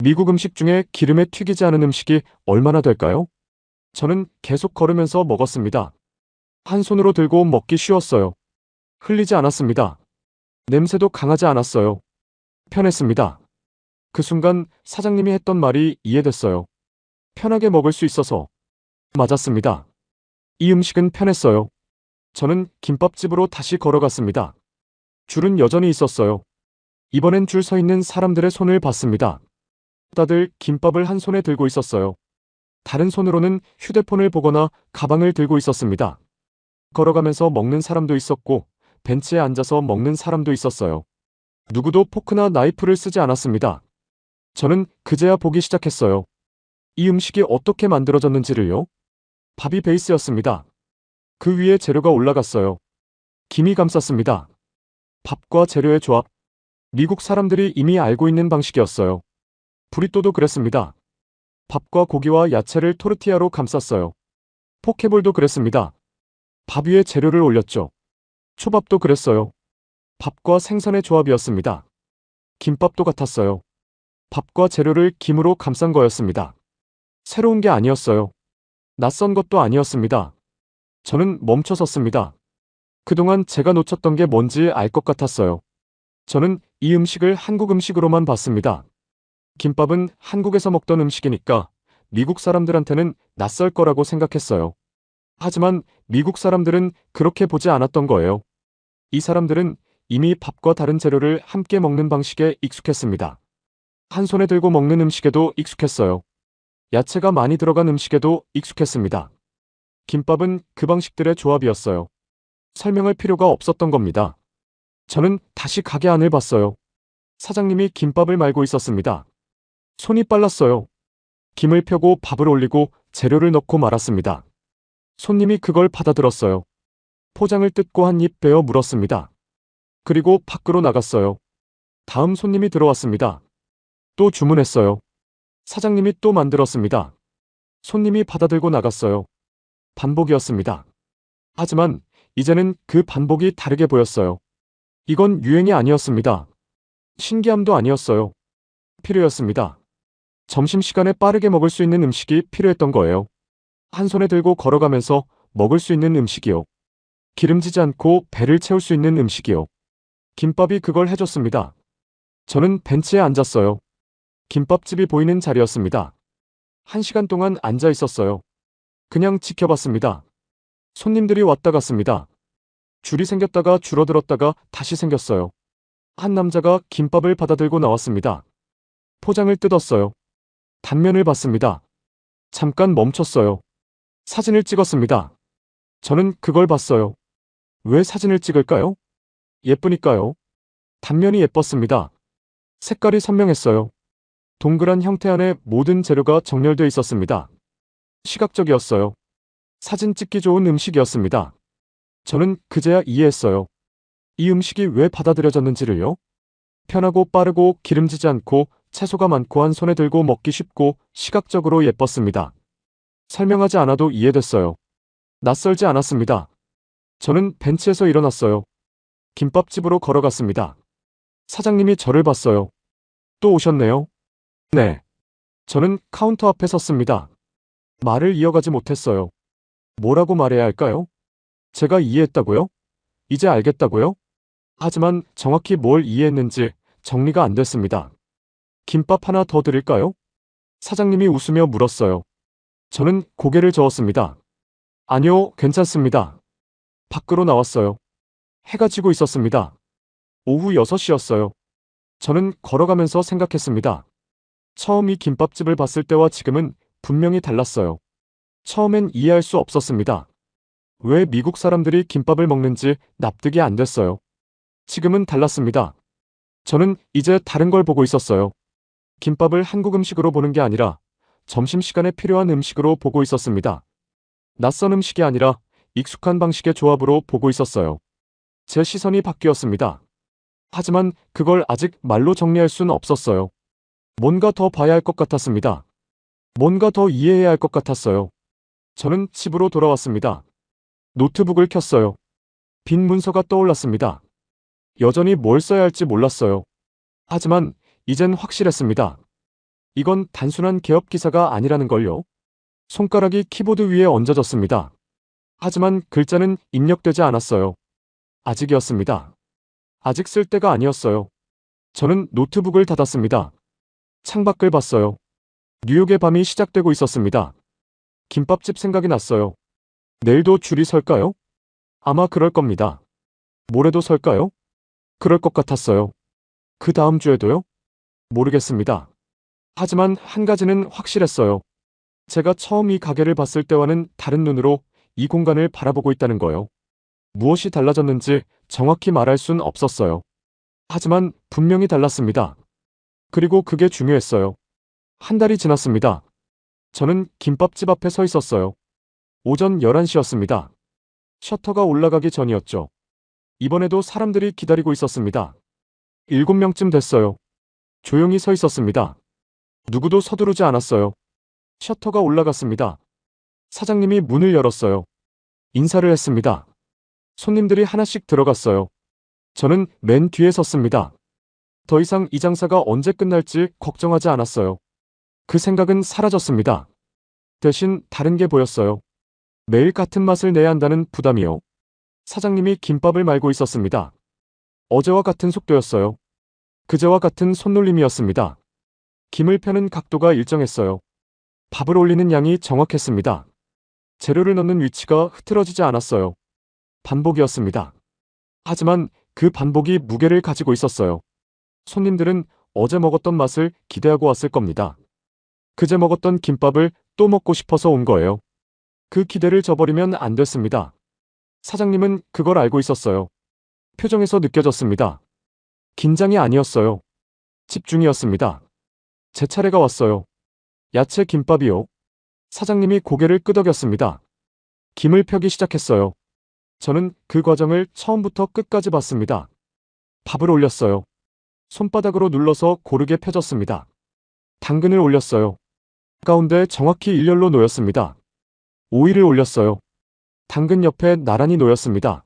미국 음식 중에 기름에 튀기지 않은 음식이 얼마나 될까요? 저는 계속 걸으면서 먹었습니다. 한 손으로 들고 먹기 쉬웠어요. 흘리지 않았습니다. 냄새도 강하지 않았어요. 편했습니다. 그 순간 사장님이 했던 말이 이해됐어요. 편하게 먹을 수 있어서. 맞았습니다. 이 음식은 편했어요. 저는 김밥집으로 다시 걸어갔습니다. 줄은 여전히 있었어요. 이번엔 줄 서 있는 사람들의 손을 봤습니다. 다들 김밥을 한 손에 들고 있었어요. 다른 손으로는 휴대폰을 보거나 가방을 들고 있었습니다. 걸어가면서 먹는 사람도 있었고 벤치에 앉아서 먹는 사람도 있었어요. 누구도 포크나 나이프를 쓰지 않았습니다. 저는 그제야 보기 시작했어요. 이 음식이 어떻게 만들어졌는지를요. 밥이 베이스였습니다. 그 위에 재료가 올라갔어요. 김이 감쌌습니다. 밥과 재료의 조합. 미국 사람들이 이미 알고 있는 방식이었어요. 브리또도 그랬습니다. 밥과 고기와 야채를 토르티아로 감쌌어요. 포케볼도 그랬습니다. 밥 위에 재료를 올렸죠. 초밥도 그랬어요. 밥과 생선의 조합이었습니다. 김밥도 같았어요. 밥과 재료를 김으로 감싼 거였습니다. 새로운 게 아니었어요. 낯선 것도 아니었습니다. 저는 멈춰 섰습니다. 그동안 제가 놓쳤던 게 뭔지 알 것 같았어요. 저는 이 음식을 한국 음식으로만 봤습니다. 김밥은 한국에서 먹던 음식이니까 미국 사람들한테는 낯설 거라고 생각했어요. 하지만 미국 사람들은 그렇게 보지 않았던 거예요. 이 사람들은 이미 밥과 다른 재료를 함께 먹는 방식에 익숙했습니다. 한 손에 들고 먹는 음식에도 익숙했어요. 야채가 많이 들어간 음식에도 익숙했습니다. 김밥은 그 방식들의 조합이었어요. 설명할 필요가 없었던 겁니다. 저는 다시 가게 안을 봤어요. 사장님이 김밥을 말고 있었습니다. 손이 빨랐어요. 김을 펴고 밥을 올리고 재료를 넣고 말았습니다. 손님이 그걸 받아들었어요. 포장을 뜯고 한 입 베어 물었습니다. 그리고 밖으로 나갔어요. 다음 손님이 들어왔습니다. 또 주문했어요. 사장님이 또 만들었습니다. 손님이 받아들고 나갔어요. 반복이었습니다. 하지만 이제는 그 반복이 다르게 보였어요. 이건 유행이 아니었습니다. 신기함도 아니었어요. 필요였습니다. 점심시간에 빠르게 먹을 수 있는 음식이 필요했던 거예요. 한 손에 들고 걸어가면서 먹을 수 있는 음식이요. 기름지지 않고 배를 채울 수 있는 음식이요. 김밥이 그걸 해줬습니다. 저는 벤치에 앉았어요. 김밥집이 보이는 자리였습니다. 1시간 동안 앉아 있었어요. 그냥 지켜봤습니다. 손님들이 왔다 갔습니다. 줄이 생겼다가 줄어들었다가 다시 생겼어요. 한 남자가 김밥을 받아들고 나왔습니다. 포장을 뜯었어요. 단면을 봤습니다. 잠깐 멈췄어요. 사진을 찍었습니다. 저는 그걸 봤어요. 왜 사진을 찍을까요? 예쁘니까요. 단면이 예뻤습니다. 색깔이 선명했어요. 동그란 형태 안에 모든 재료가 정렬되어 있었습니다. 시각적이었어요. 사진 찍기 좋은 음식이었습니다. 저는 그제야 이해했어요. 이 음식이 왜 받아들여졌는지를요. 편하고 빠르고 기름지지 않고 채소가 많고 한 손에 들고 먹기 쉽고 시각적으로 예뻤습니다. 설명하지 않아도 이해됐어요. 낯설지 않았습니다. 저는 벤치에서 일어났어요. 김밥집으로 걸어갔습니다. 사장님이 저를 봤어요. 또 오셨네요. 네. 저는 카운터 앞에 섰습니다. 말을 이어가지 못했어요. 뭐라고 말해야 할까요? 제가 이해했다고요? 이제 알겠다고요? 하지만 정확히 뭘 이해했는지 정리가 안 됐습니다. 김밥 하나 더 드릴까요? 사장님이 웃으며 물었어요. 저는 고개를 저었습니다. 아니요, 괜찮습니다. 밖으로 나왔어요. 해가 지고 있었습니다. 오후 6시였어요. 저는 걸어가면서 생각했습니다. 처음 이 김밥집을 봤을 때와 지금은 분명히 달랐어요. 처음엔 이해할 수 없었습니다. 왜 미국 사람들이 김밥을 먹는지 납득이 안 됐어요. 지금은 달랐습니다. 저는 이제 다른 걸 보고 있었어요. 김밥을 한국 음식으로 보는 게 아니라 점심시간에 필요한 음식으로 보고 있었습니다. 낯선 음식이 아니라 익숙한 방식의 조합으로 보고 있었어요. 제 시선이 바뀌었습니다. 하지만 그걸 아직 말로 정리할 수는 없었어요. 뭔가 더 봐야 할 것 같았습니다. 뭔가 더 이해해야 할 것 같았어요. 저는 집으로 돌아왔습니다. 노트북을 켰어요. 빈 문서가 떠올랐습니다. 여전히 뭘 써야 할지 몰랐어요. 하지만 이젠 확실했습니다. 이건 단순한 개업 기사가 아니라는 걸요. 손가락이 키보드 위에 얹어졌습니다. 하지만 글자는 입력되지 않았어요. 아직이었습니다. 아직 쓸 때가 아니었어요. 저는 노트북을 닫았습니다. 창밖을 봤어요. 뉴욕의 밤이 시작되고 있었습니다. 김밥집 생각이 났어요. 내일도 줄이 설까요? 아마 그럴 겁니다. 모레도 설까요? 그럴 것 같았어요. 그 다음 주에도요? 모르겠습니다. 하지만 한 가지는 확실했어요. 제가 처음 이 가게를 봤을 때와는 다른 눈으로 이 공간을 바라보고 있다는 거요. 무엇이 달라졌는지 정확히 말할 순 없었어요. 하지만 분명히 달랐습니다. 그리고 그게 중요했어요. 한 달이 지났습니다. 저는 김밥집 앞에 서 있었어요. 오전 11시였습니다. 셔터가 올라가기 전이었죠. 이번에도 사람들이 기다리고 있었습니다. 7명쯤 됐어요. 조용히 서 있었습니다. 누구도 서두르지 않았어요. 셔터가 올라갔습니다. 사장님이 문을 열었어요. 인사를 했습니다. 손님들이 하나씩 들어갔어요. 저는 맨 뒤에 섰습니다. 더 이상 이 장사가 언제 끝날지 걱정하지 않았어요. 그 생각은 사라졌습니다. 대신 다른 게 보였어요. 매일 같은 맛을 내야 한다는 부담이요. 사장님이 김밥을 말고 있었습니다. 어제와 같은 속도였어요. 그제와 같은 손놀림이었습니다. 김을 펴는 각도가 일정했어요. 밥을 올리는 양이 정확했습니다. 재료를 넣는 위치가 흐트러지지 않았어요. 반복이었습니다. 하지만 그 반복이 무게를 가지고 있었어요. 손님들은 어제 먹었던 맛을 기대하고 왔을 겁니다. 그제 먹었던 김밥을 또 먹고 싶어서 온 거예요. 그 기대를 저버리면 안 됐습니다. 사장님은 그걸 알고 있었어요. 표정에서 느껴졌습니다. 긴장이 아니었어요. 집중이었습니다. 제 차례가 왔어요. 야채 김밥이요. 사장님이 고개를 끄덕였습니다. 김을 펴기 시작했어요. 저는 그 과정을 처음부터 끝까지 봤습니다. 밥을 올렸어요. 손바닥으로 눌러서 고르게 펴졌습니다. 당근을 올렸어요. 가운데 정확히 일렬로 놓였습니다. 오이를 올렸어요. 당근 옆에 나란히 놓였습니다.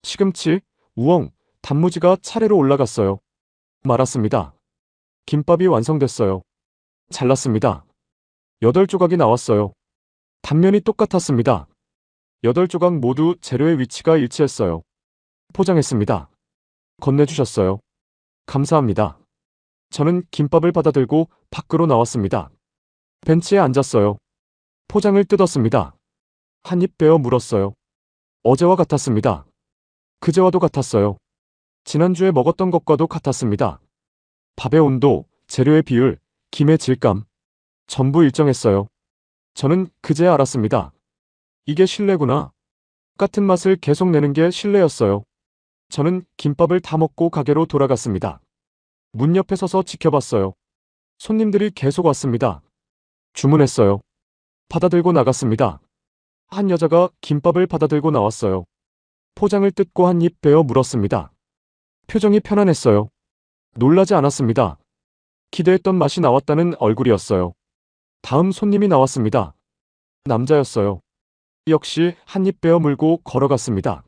시금치, 우엉, 단무지가 차례로 올라갔어요. 말았습니다. 김밥이 완성됐어요. 잘랐습니다. 8조각이 나왔어요. 단면이 똑같았습니다. 8조각 모두 재료의 위치가 일치했어요. 포장했습니다. 건네주셨어요. 감사합니다. 저는 김밥을 받아들고 밖으로 나왔습니다. 벤치에 앉았어요. 포장을 뜯었습니다. 한 입 베어 물었어요. 어제와 같았습니다. 그제와도 같았어요. 지난주에 먹었던 것과도 같았습니다. 밥의 온도, 재료의 비율, 김의 질감, 전부 일정했어요. 저는 그제야 알았습니다. 이게 신뢰구나. 같은 맛을 계속 내는 게 신뢰였어요. 저는 김밥을 다 먹고 가게로 돌아갔습니다. 문 옆에 서서 지켜봤어요. 손님들이 계속 왔습니다. 주문했어요. 받아들고 나갔습니다. 한 여자가 김밥을 받아들고 나왔어요. 포장을 뜯고 한 입 베어 물었습니다. 표정이 편안했어요. 놀라지 않았습니다. 기대했던 맛이 나왔다는 얼굴이었어요. 다음 손님이 나왔습니다. 남자였어요. 역시 한 입 베어 물고 걸어갔습니다.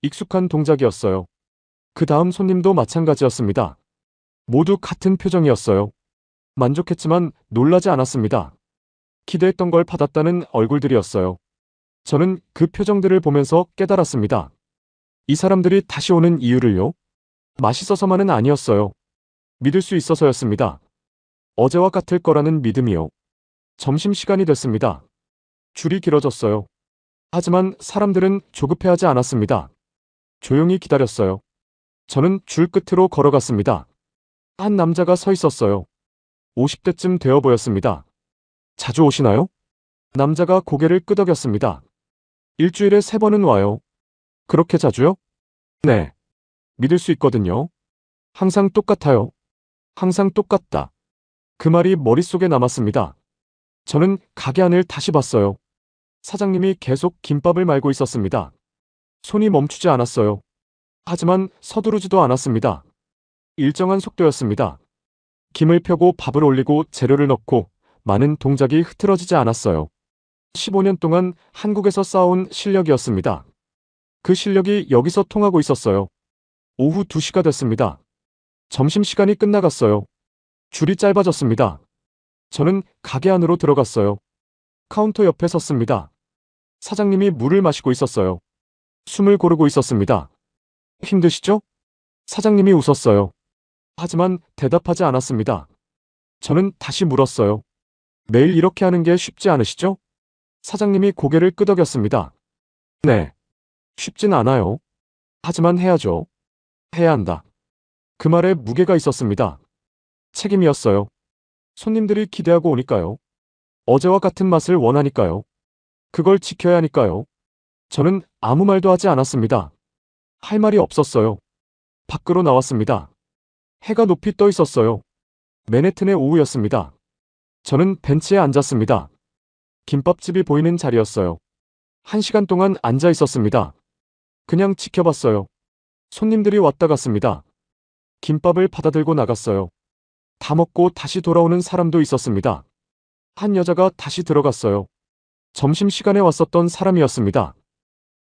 익숙한 동작이었어요. 그 다음 손님도 마찬가지였습니다. 모두 같은 표정이었어요. 만족했지만 놀라지 않았습니다. 기대했던 걸 받았다는 얼굴들이었어요. 저는 그 표정들을 보면서 깨달았습니다. 이 사람들이 다시 오는 이유를요? 맛있어서만은 아니었어요. 믿을 수 있어서였습니다. 어제와 같을 거라는 믿음이요. 점심시간이 됐습니다. 줄이 길어졌어요. 하지만 사람들은 조급해하지 않았습니다. 조용히 기다렸어요. 저는 줄 끝으로 걸어갔습니다. 한 남자가 서 있었어요. 50대쯤 되어 보였습니다. 자주 오시나요? 남자가 고개를 끄덕였습니다. 일주일에 3번은 와요. 그렇게 자주요? 네. 믿을 수 있거든요. 항상 똑같아요. 항상 똑같다. 그 말이 머릿속에 남았습니다. 저는 가게 안을 다시 봤어요. 사장님이 계속 김밥을 말고 있었습니다. 손이 멈추지 않았어요. 하지만 서두르지도 않았습니다. 일정한 속도였습니다. 김을 펴고 밥을 올리고 재료를 넣고 많은 동작이 흐트러지지 않았어요. 15년 동안 한국에서 쌓아온 실력이었습니다. 그 실력이 여기서 통하고 있었어요. 오후 2시가 됐습니다. 점심시간이 끝나갔어요. 줄이 짧아졌습니다. 저는 가게 안으로 들어갔어요. 카운터 옆에 섰습니다. 사장님이 물을 마시고 있었어요. 숨을 고르고 있었습니다. 힘드시죠? 사장님이 웃었어요. 하지만 대답하지 않았습니다. 저는 다시 물었어요. 매일 이렇게 하는 게 쉽지 않으시죠? 사장님이 고개를 끄덕였습니다. 네. 쉽진 않아요. 하지만 해야죠. 해야 한다. 그 말에 무게가 있었습니다. 책임이었어요. 손님들이 기대하고 오니까요. 어제와 같은 맛을 원하니까요. 그걸 지켜야 하니까요. 저는 아무 말도 하지 않았습니다. 할 말이 없었어요. 밖으로 나왔습니다. 해가 높이 떠 있었어요. 맨해튼의 오후였습니다. 저는 벤치에 앉았습니다. 김밥집이 보이는 자리였어요. 1시간 동안 앉아 있었습니다. 그냥 지켜봤어요. 손님들이 왔다 갔습니다. 김밥을 받아들고 나갔어요. 다 먹고 다시 돌아오는 사람도 있었습니다. 한 여자가 다시 들어갔어요. 점심시간에 왔었던 사람이었습니다.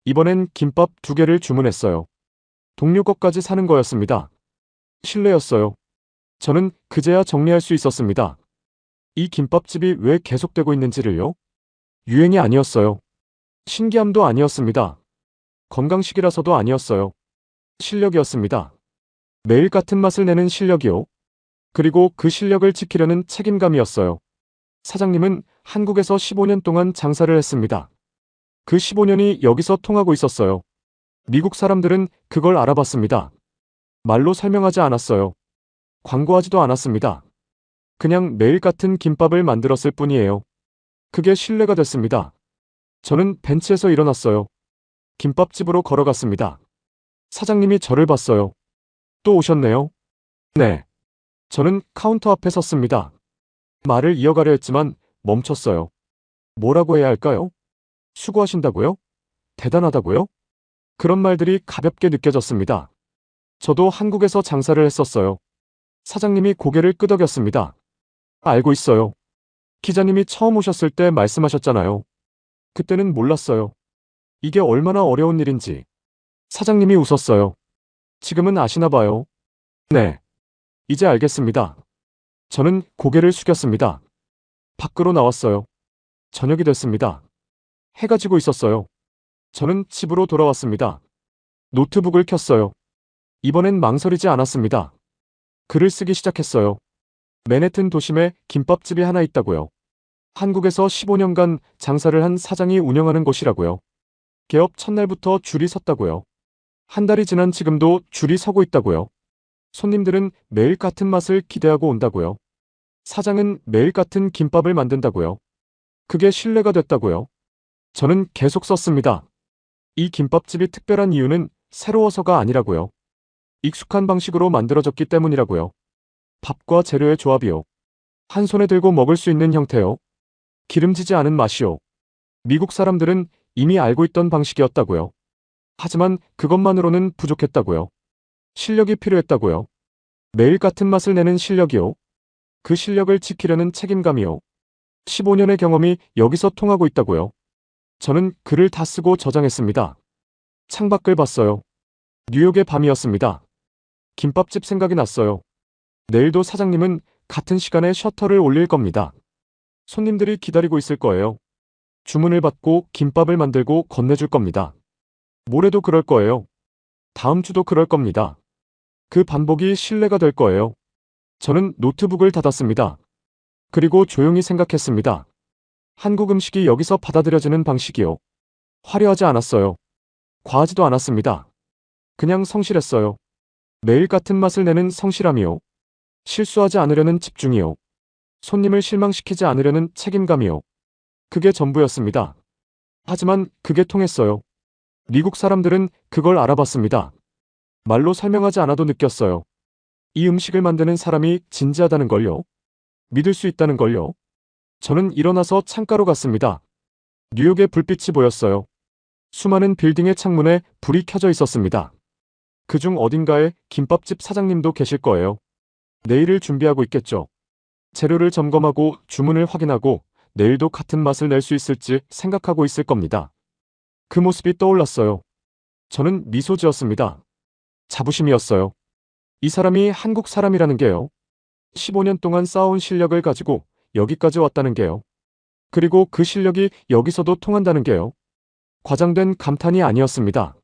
이번엔 김밥 2개를 주문했어요. 동료 것까지 사는 거였습니다. 실례였어요. 저는 그제야 정리할 수 있었습니다. 이 김밥집이 왜 계속되고 있는지를요? 유행이 아니었어요. 신기함도 아니었습니다. 건강식이라서도 아니었어요. 실력이었습니다. 매일 같은 맛을 내는 실력이요. 그리고 그 실력을 지키려는 책임감이었어요. 사장님은 한국에서 15년 동안 장사를 했습니다. 그 15년이 여기서 통하고 있었어요. 미국 사람들은 그걸 알아봤습니다. 말로 설명하지 않았어요. 광고하지도 않았습니다. 그냥 매일 같은 김밥을 만들었을 뿐이에요. 그게 신뢰가 됐습니다. 저는 벤치에서 일어났어요. 김밥집으로 걸어갔습니다. 사장님이 저를 봤어요. 또 오셨네요. 네. 저는 카운터 앞에 섰습니다. 말을 이어가려 했지만 멈췄어요. 뭐라고 해야 할까요? 수고하신다고요? 대단하다고요? 그런 말들이 가볍게 느껴졌습니다. 저도 한국에서 장사를 했었어요. 사장님이 고개를 끄덕였습니다. 알고 있어요. 기자님이 처음 오셨을 때 말씀하셨잖아요. 그때는 몰랐어요. 이게 얼마나 어려운 일인지. 사장님이 웃었어요. 지금은 아시나 봐요. 네. 이제 알겠습니다. 저는 고개를 숙였습니다. 밖으로 나왔어요. 저녁이 됐습니다. 해가 지고 있었어요. 저는 집으로 돌아왔습니다. 노트북을 켰어요. 이번엔 망설이지 않았습니다. 글을 쓰기 시작했어요. 맨해튼 도심에 김밥집이 하나 있다고요. 한국에서 15년간 장사를 한 사장이 운영하는 곳이라고요. 개업 첫날부터 줄이 섰다고요. 한 달이 지난 지금도 줄이 서고 있다고요. 손님들은 매일 같은 맛을 기대하고 온다고요. 사장은 매일 같은 김밥을 만든다고요. 그게 신뢰가 됐다고요. 저는 계속 썼습니다. 이 김밥집이 특별한 이유는 새로워서가 아니라고요. 익숙한 방식으로 만들어졌기 때문이라고요. 밥과 재료의 조합이요. 한 손에 들고 먹을 수 있는 형태요. 기름지지 않은 맛이요. 미국 사람들은 이미 알고 있던 방식이었다고요. 하지만 그것만으로는 부족했다고요. 실력이 필요했다고요. 매일 같은 맛을 내는 실력이요. 그 실력을 지키려는 책임감이요. 15년의 경험이 여기서 통하고 있다고요. 저는 글을 다 쓰고 저장했습니다. 창밖을 봤어요. 뉴욕의 밤이었습니다. 김밥집 생각이 났어요. 내일도 사장님은 같은 시간에 셔터를 올릴 겁니다. 손님들이 기다리고 있을 거예요. 주문을 받고 김밥을 만들고 건네줄 겁니다. 모레도 그럴 거예요. 다음 주도 그럴 겁니다. 그 반복이 신뢰가 될 거예요. 저는 노트북을 닫았습니다. 그리고 조용히 생각했습니다. 한국 음식이 여기서 받아들여지는 방식이요. 화려하지 않았어요. 과하지도 않았습니다. 그냥 성실했어요. 매일 같은 맛을 내는 성실함이요. 실수하지 않으려는 집중이요. 손님을 실망시키지 않으려는 책임감이요. 그게 전부였습니다. 하지만 그게 통했어요. 미국 사람들은 그걸 알아봤습니다. 말로 설명하지 않아도 느꼈어요. 이 음식을 만드는 사람이 진지하다는 걸요. 믿을 수 있다는 걸요. 저는 일어나서 창가로 갔습니다. 뉴욕의 불빛이 보였어요. 수많은 빌딩의 창문에 불이 켜져 있었습니다. 그중 어딘가에 김밥집 사장님도 계실 거예요. 내일을 준비하고 있겠죠. 재료를 점검하고 주문을 확인하고 내일도 같은 맛을 낼 수 있을지 생각하고 있을 겁니다. 그 모습이 떠올랐어요. 저는 미소 지었습니다. 자부심이었어요. 이 사람이 한국 사람이라는 게요. 15년 동안 쌓아온 실력을 가지고 여기까지 왔다는 게요. 그리고 그 실력이 여기서도 통한다는 게요. 과장된 감탄이 아니었습니다.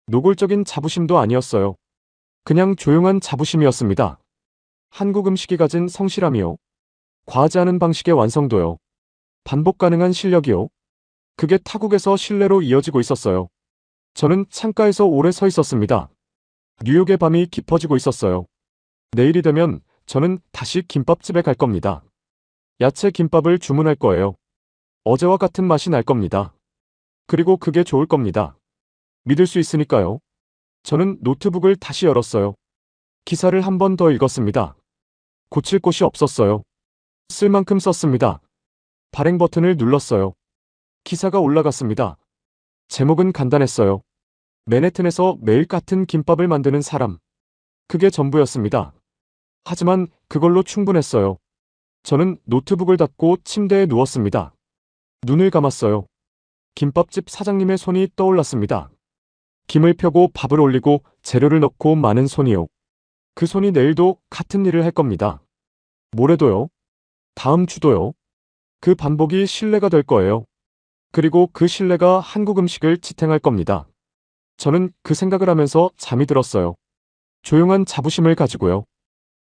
노골적인 자부심도 아니었어요. 그냥 조용한 자부심이었습니다. 한국 음식이 가진 성실함이요. 과하지 않은 방식의 완성도요. 반복 가능한 실력이요. 그게 타국에서 신뢰로 이어지고 있었어요. 저는 창가에서 오래 서 있었습니다. 뉴욕의 밤이 깊어지고 있었어요. 내일이 되면 저는 다시 김밥집에 갈 겁니다. 야채 김밥을 주문할 거예요. 어제와 같은 맛이 날 겁니다. 그리고 그게 좋을 겁니다. 믿을 수 있으니까요. 저는 노트북을 다시 열었어요. 기사를 한 번 더 읽었습니다. 고칠 곳이 없었어요. 쓸 만큼 썼습니다. 발행 버튼을 눌렀어요. 기사가 올라갔습니다. 제목은 간단했어요. 맨해튼에서 매일 같은 김밥을 만드는 사람. 그게 전부였습니다. 하지만 그걸로 충분했어요. 저는 노트북을 닫고 침대에 누웠습니다. 눈을 감았어요. 김밥집 사장님의 손이 떠올랐습니다. 김을 펴고 밥을 올리고 재료를 넣고 많은 손이요. 그 손이 내일도 같은 일을 할 겁니다. 모레도요. 다음 주도요. 그 반복이 신뢰가 될 거예요. 그리고 그 신뢰가 한국 음식을 지탱할 겁니다. 저는 그 생각을 하면서 잠이 들었어요. 조용한 자부심을 가지고요.